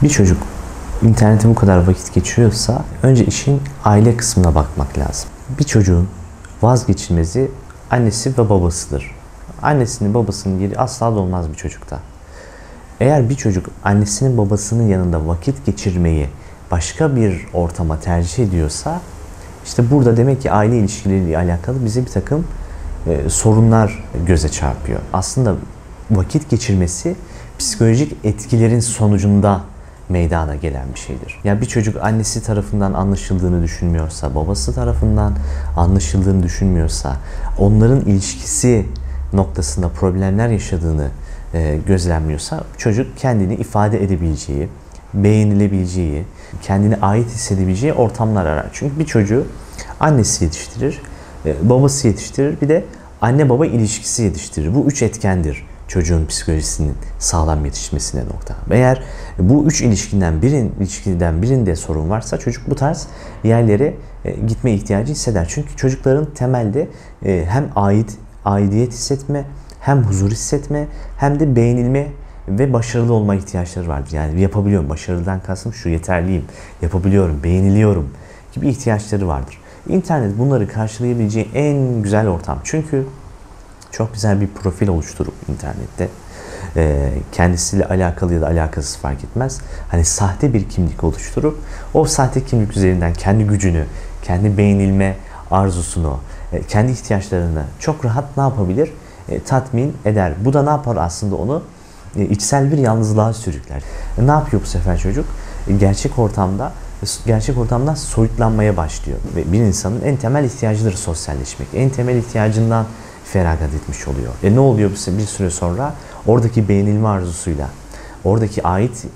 Bir çocuk internette bu kadar vakit geçiriyorsa önce işin aile kısmına bakmak lazım. Bir çocuğun vazgeçilmezi annesi ve babasıdır. Annesinin babasının yeri asla dolmaz bir çocukta. Eğer bir çocuk annesinin babasının yanında vakit geçirmeyi başka bir ortama tercih ediyorsa işte burada demek ki aile ilişkileriyle alakalı bize bir takım sorunlar göze çarpıyor. Aslında vakit geçirmesi psikolojik etkilerin sonucunda meydana gelen bir şeydir. Yani bir çocuk annesi tarafından anlaşıldığını düşünmüyorsa, babası tarafından anlaşıldığını düşünmüyorsa, onların ilişkisi noktasında problemler yaşadığını gözlemliyorsa, çocuk kendini ifade edebileceği, beğenilebileceği, kendine ait hissedebileceği ortamlar arar. Çünkü bir çocuğu annesi yetiştirir, babası yetiştirir, bir de anne baba ilişkisi yetiştirir. Bu üç etkendir çocuğun psikolojisinin sağlam yetişmesine nokta. Eğer bu üç ilişkiden birinde sorun varsa çocuk bu tarz yerlere gitme ihtiyacı hisseder. Çünkü çocukların temelde hem aidiyet hissetme, hem huzur hissetme, hem de beğenilme ve başarılı olma ihtiyaçları vardır. Yani yapabiliyorum, başarılıdan kastım şu: yeterliyim, yapabiliyorum, beğeniliyorum gibi ihtiyaçları vardır. İnternet bunları karşılayabileceği en güzel ortam. Çünkü çok güzel bir profil oluşturup internette kendisiyle alakalı ya da alakasız fark etmez. Hani sahte bir kimlik oluşturup o sahte kimlik üzerinden kendi gücünü, kendi beğenilme arzusunu, kendi ihtiyaçlarını çok rahat ne yapabilir? Tatmin eder. Bu da ne yapar aslında onu? İçsel bir yalnızlığa sürükler. Ne yapıyor bu sefer çocuk? Gerçek ortamdan soyutlanmaya başlıyor. Ve bir insanın en temel ihtiyacıdır sosyalleşmek. En temel ihtiyacından feragat etmiş oluyor. Ne oluyor bir süre sonra? Oradaki beğenilme arzusuyla, oradaki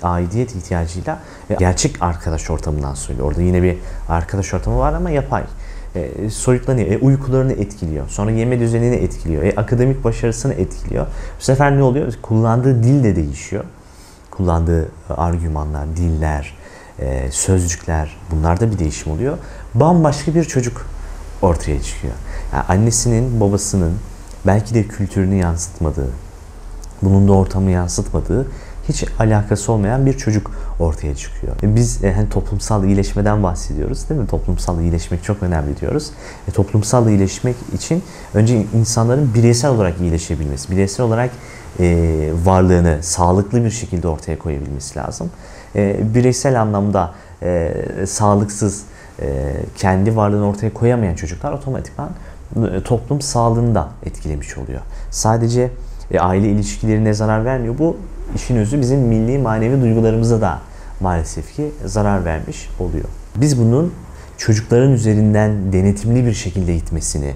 aidiyet ihtiyacıyla gerçek arkadaş ortamından soyuluyor. Orada yine bir arkadaş ortamı var ama yapay. Soyutlanıyor. Uykularını etkiliyor. Sonra yeme düzenini etkiliyor. Akademik başarısını etkiliyor. Bu sefer ne oluyor? Kullandığı dil de değişiyor. Kullandığı argümanlar, diller, sözcükler, bunlarda bir değişim oluyor. Bambaşka bir çocuk ortaya çıkıyor. Yani annesinin, babasının belki de kültürünü yansıtmadığı, bulunduğu ortamı yansıtmadığı, hiç alakası olmayan bir çocuk ortaya çıkıyor. Biz hani toplumsal iyileşmeden bahsediyoruz, değil mi? Toplumsal iyileşmek çok önemli diyoruz. Toplumsal iyileşmek için önce insanların bireysel olarak iyileşebilmesi, bireysel olarak varlığını sağlıklı bir şekilde ortaya koyabilmesi lazım. Bireysel anlamda sağlıksız, kendi varlığını ortaya koyamayan çocuklar otomatikman toplum sağlığını da etkilemiş oluyor. Sadece aile ilişkilerine zarar vermiyor. Bu işin özü bizim milli manevi duygularımıza da maalesef ki zarar vermiş oluyor. Biz bunun çocukların üzerinden denetimli bir şekilde gitmesini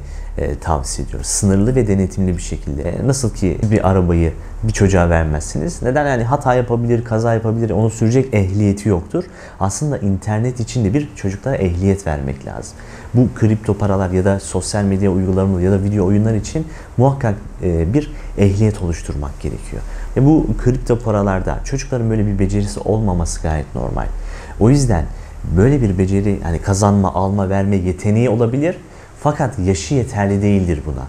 tavsiye ediyoruz. Sınırlı ve denetimli bir şekilde. Nasıl ki bir arabayı bir çocuğa vermezsiniz. Neden? Yani hata yapabilir, kaza yapabilir, onu sürecek ehliyeti yoktur. Aslında internet için de bir çocuklara ehliyet vermek lazım. Bu kripto paralar ya da sosyal medya uygulamaları ya da video oyunlar için muhakkak bir ehliyet oluşturmak gerekiyor. Ve bu kripto paralarda çocukların böyle bir becerisi olmaması gayet normal. O yüzden böyle bir beceri, hani kazanma, alma, verme yeteneği olabilir. Fakat yaşı yeterli değildir buna.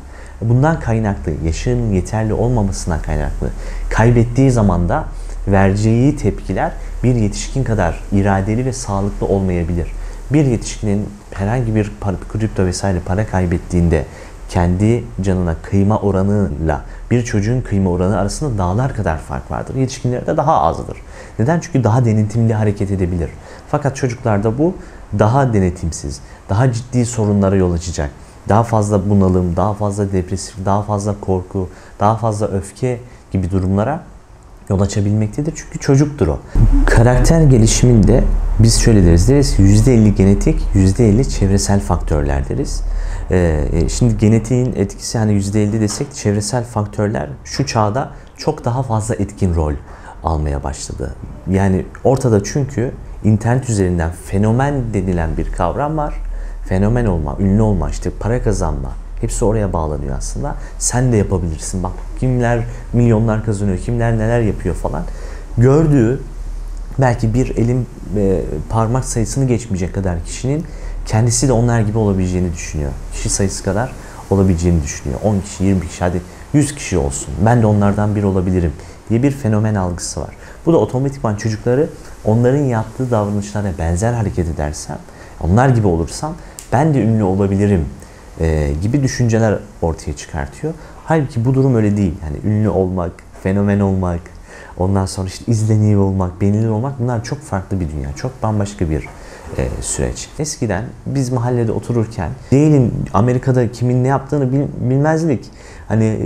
Bundan kaynaklı, yaşın yeterli olmamasından kaynaklı kaybettiği zaman da vereceği tepkiler bir yetişkin kadar iradeli ve sağlıklı olmayabilir. Bir yetişkinin herhangi bir kripto vesaire para kaybettiğinde kendi canına kıyma oranıyla bir çocuğun kıyma oranı arasında dağlar kadar fark vardır. Yetişkinlerde daha azdır. Neden? Çünkü daha denetimli hareket edebilir. Fakat çocuklarda bu daha denetimsiz, daha ciddi sorunlara yol açacak. Daha fazla bunalım, daha fazla depresif, daha fazla korku, daha fazla öfke gibi durumlara yol açabilmektedir. Çünkü çocuktur o. Karakter gelişiminde biz şöyle deriz %50 genetik, %50 çevresel faktörler deriz. Şimdi genetiğin etkisi hani %50 desek, çevresel faktörler şu çağda çok daha fazla etkin rol almaya başladı. Yani ortada çünkü internet üzerinden fenomen denilen bir kavram var. Fenomen olma, ünlü olma, işte para kazanma, hepsi oraya bağlanıyor aslında. Sen de yapabilirsin. Bak kimler milyonlar kazanıyor, kimler neler yapıyor falan. Gördüğü belki bir elin parmak sayısını geçmeyecek kadar kişinin kendisi de onlar gibi olabileceğini düşünüyor. Kişi sayısı kadar olabileceğini düşünüyor. 10 kişi, 20 kişi, hadi 100 kişi olsun. Ben de onlardan biri olabilirim diye bir fenomen algısı var. Bu da otomatikman çocukları onların yaptığı davranışlara benzer hareket edersem, onlar gibi olursam ben de ünlü olabilirim gibi düşünceler ortaya çıkartıyor. Halbuki bu durum öyle değil. Yani ünlü olmak, fenomen olmak, ondan sonra işte izleniyor olmak, beğenilir olmak, bunlar çok farklı bir dünya. Çok bambaşka bir süreç. Eskiden biz mahallede otururken değilin Amerika'da kimin ne yaptığını bilmezdik. Hani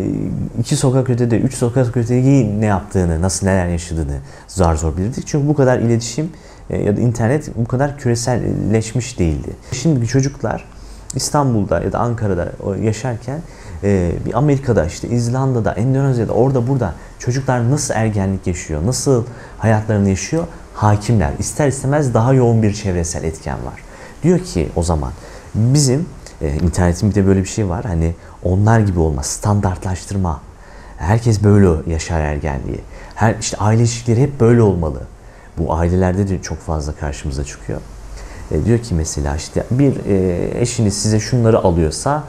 2 sokak ötede, 3 sokak ötede ne yaptığını, nasıl neler yaşadığını zar zor bilirdik. Çünkü bu kadar iletişim ya da internet bu kadar küreselleşmiş değildi. Şimdiki çocuklar İstanbul'da ya da Ankara'da yaşarken bir Amerika'da, işte İzlanda'da, Endonezya'da, orada burada çocuklar nasıl ergenlik yaşıyor, nasıl hayatlarını yaşıyor, hakimler. İster istemez daha yoğun bir çevresel etken var. Diyor ki o zaman bizim internetin bir de böyle bir şey var. Hani onlar gibi olma, standartlaştırma. Herkes böyle yaşar ergenliği. İşte aile ilişkileri hep böyle olmalı. Bu ailelerde de çok fazla karşımıza çıkıyor. Diyor ki mesela işte bir eşiniz size şunları alıyorsa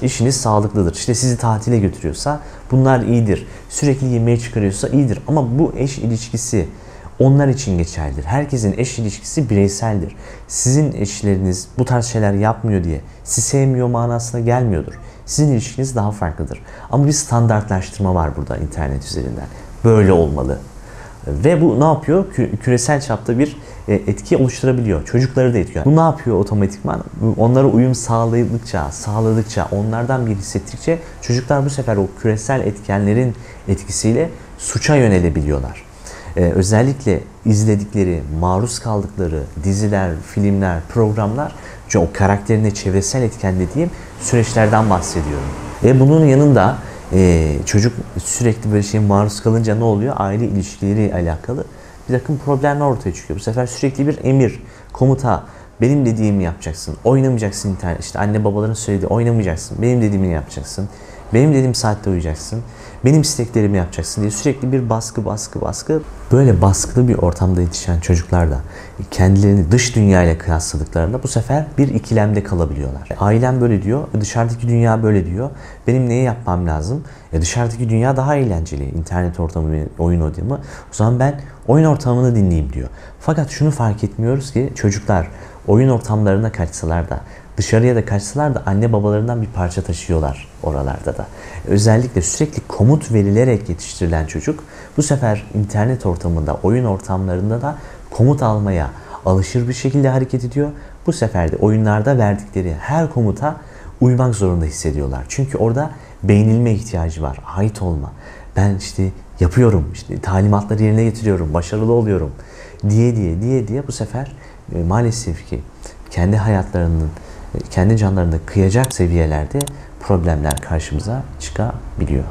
işiniz sağlıklıdır. İşte sizi tatile götürüyorsa bunlar iyidir. Sürekli yemeğe çıkarıyorsa iyidir. Ama bu eş ilişkisi onlar için geçerlidir. Herkesin eş ilişkisi bireyseldir. Sizin eşleriniz bu tarz şeyler yapmıyor diye sizi sevmiyor manasına gelmiyordur. Sizin ilişkiniz daha farklıdır. Ama bir standartlaştırma var burada internet üzerinden. Böyle olmalı. Ve bu ne yapıyor? Küresel çapta bir etki oluşturabiliyor. Çocukları da etkiliyor. Bu ne yapıyor otomatikman? Onlara uyum sağladıkça, onlardan bir hissettikçe çocuklar bu sefer o küresel etkenlerin etkisiyle suça yönelebiliyorlar. Özellikle izledikleri, maruz kaldıkları diziler, filmler, programlar, o karakterine çevresel etken dediğim süreçlerden bahsediyorum. Bunun yanında çocuk sürekli böyle şeye maruz kalınca ne oluyor? Aile ilişkileri alakalı bir takım problemler ortaya çıkıyor. Bu sefer sürekli bir emir, komuta, benim dediğimi yapacaksın, oynamayacaksın internet. İşte anne babaların söylediği oynamayacaksın, benim dediğimi yapacaksın, benim dediğim saatte uyuyacaksın, benim isteklerimi yapacaksın diye sürekli bir baskı. Böyle baskılı bir ortamda yetişen çocuklar da kendilerini dış dünya ile kıyasladıklarında bu sefer bir ikilemde kalabiliyorlar. Ailem böyle diyor, dışarıdaki dünya böyle diyor. Benim neyi yapmam lazım? Dışarıdaki dünya daha eğlenceli. İnternet ortamı, oyun ortamı. O zaman ben oyun ortamını dinleyeyim diyor. Fakat şunu fark etmiyoruz ki çocuklar oyun ortamlarına kaçsalar da, dışarıya da kaçsalar da anne babalarından bir parça taşıyorlar oralarda da. Özellikle sürekli komut verilerek yetiştirilen çocuk bu sefer internet ortamında, oyun ortamlarında da komut almaya alışır bir şekilde hareket ediyor. Bu sefer de oyunlarda verdikleri her komuta uymak zorunda hissediyorlar. Çünkü orada beğenilme ihtiyacı var, ait olma. Ben işte yapıyorum, işte talimatları yerine getiriyorum, başarılı oluyorum diye bu sefer maalesef ki kendi hayatlarının, kendi canlarını kıyacak seviyelerde problemler karşımıza çıkabiliyor.